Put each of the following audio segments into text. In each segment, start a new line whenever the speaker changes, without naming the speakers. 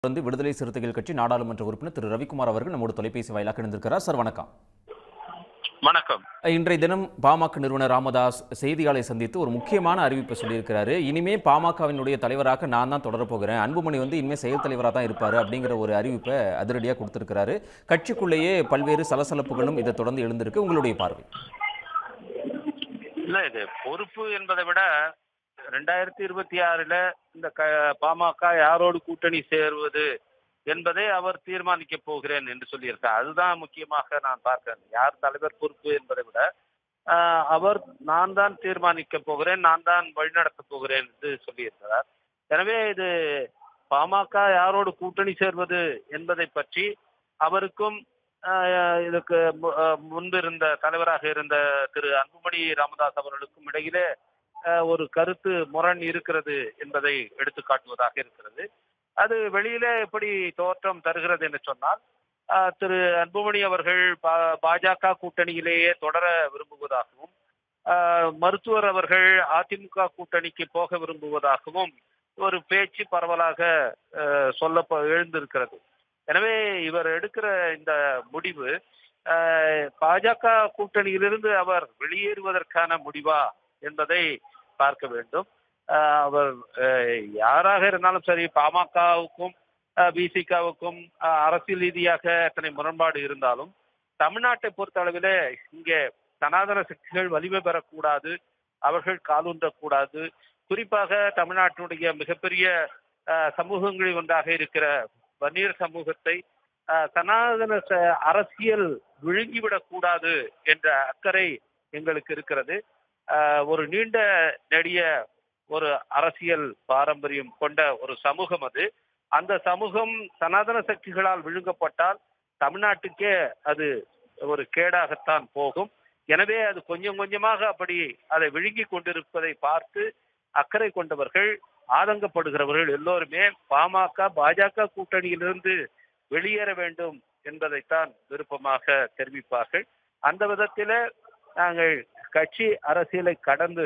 தொடர்ந்து விடுதலை சிறுத்தைகள் கட்சி நாடாளுமன்ற உறுப்பினர் திரு ரவிக்குமார் அவர்கள் நம்மோடு தொலைபேசி வாயிலாக இணைந்திருக்கிறார். சார் வணக்கம்.
வணக்கம்.
இன்றைய தினம் பாமக நிறுவனர் ராமதாஸ் செய்தியாளரை சந்தித்து ஒரு முக்கியமான அறிவிப்பை சொல்லியிருக்கிறாரு. இனிமே பாமகவினுடைய தலைவராக நான் தான் தொடரப்போகிறேன், அன்புமணி இனிமேல் செயல் தலைவராக தான் இருப்பாரு அப்படிங்கிற ஒரு அறிவிப்பை அதிரடியாக கொடுத்திருக்கிறாரு. கட்சிக்குள்ளேயே பல்வேறு சலசலப்புகளும் இதை தொடர்ந்து எழுந்திருக்கு. உங்களுடைய பார்வை?
இல்ல, இது பொறுப்பு என்பதை விட 2026 இந்த பாமக யாரோடு கூட்டணி சேருவது என்பதை அவர் தீர்மானிக்க போகிறேன் என்று சொல்லியிருக்கார். அதுதான் முக்கியமாக நான் பார்க்கிறேன். யார் தலைவர் பொறுப்பு என்பதை விட அவர் நான் தான் தீர்மானிக்க போகிறேன், நான் தான் வழிநடத்த போகிறேன் என்று சொல்லியிருக்கிறார். எனவே இது பாமக யாரோடு கூட்டணி சேர்வது என்பதை பற்றி அவருக்கும் இதுக்கு முன்பிருந்த தலைவராக இருந்த திரு அன்புமணி ராமதாஸ் அவர்களுக்கும் இடையிலே ஒரு கருத்து முரண் இருக்கிறது என்பதை எடுத்து காட்டுவதாக இருக்கிறது. அது வெளியிலே எப்படி தோற்றம் தருகிறது என்று சொன்னால், திரு அன்புமணி அவர்கள் பாஜக கூட்டணியிலேயே தொடர விரும்புவதாகவும், மருத்துவர் அவர்கள் அதிமுக கூட்டணிக்கு போக விரும்புவதாகவும் ஒரு பேச்சு பரவலாக எழுந்திருக்கிறது. எனவே இவர் எடுக்கிற இந்த முடிவு பாஜக கூட்டணியிலிருந்து அவர் வெளியேறுவதற்கான முடிவா என்பதை பார்க்க வேண்டும். அவர் யாராக இருந்தாலும் சரி, பாமகவுக்கும் பிசிகாவுக்கும் அரசியல் ரீதியாக எத்தனை முரண்பாடு இருந்தாலும் தமிழ்நாட்டை பொறுத்த அளவிலே இங்கே சனாதன சக்திகள் வலிமை பெறக்கூடாது, அவர்கள் காலூன்றக்கூடாது. குறிப்பாக தமிழ்நாட்டினுடைய மிகப்பெரிய சமூகங்களில் ஒன்றாக இருக்கிற வன்னியர் சமூகத்தை சனாதன அரசியல் விழுங்கிவிடக் கூடாது என்ற அக்கறை எங்களுக்கு இருக்கிறது. ஒரு நீண்ட நெடிய ஒரு அரசியல் பாரம்பரியம் கொண்ட ஒரு சமூகம் அது. அந்த சமூகம் சனாதன சக்திகளால் விழுங்கப்பட்டால் தமிழ்நாட்டுக்கே அது ஒரு கேடாகத்தான் போகும். எனவே அது கொஞ்சம் கொஞ்சமாக அப்படி அதை விழுங்கி கொண்டிருப்பதை பார்த்து அக்கறை கொண்டவர்கள், ஆதங்கப்படுகிறவர்கள் எல்லோருமே பாமக பாஜக கூட்டணியிலிருந்து வெளியேற வேண்டும் என்பதைத்தான் விருப்பமாக தெரிவிப்பார்கள். அந்த விதத்தில நாங்கள் கட்சி அரசியலை கடந்து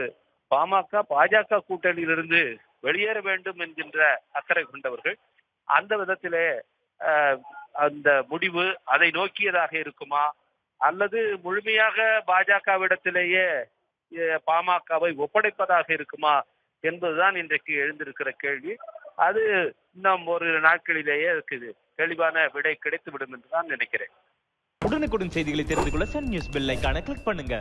பாமக பாஜக கூட்டணியிலிருந்து வெளியேற வேண்டும் என்கின்ற அக்கறை கொண்டவர்கள். அந்த விதத்திலே அந்த முடிவு அதை நோக்கியதாக இருக்குமா, அல்லது முழுமையாக பாஜகவிடத்திலேயே பாமகவை ஒப்படைப்பதாக இருக்குமா என்பதுதான் இன்றைக்கு எழுந்திருக்கிற கேள்வி. அது இன்னும் ஒரு நாட்களிலேயே இருக்குது தெளிவான விடை கிடைத்துவிடும் என்று தான் நினைக்கிறேன்.
உடனுக்குடன் செய்திகளை தெரிந்து கொள்ள சன் நியூஸ் பெல் ஐகானை கிளிக் பண்ணுங்க.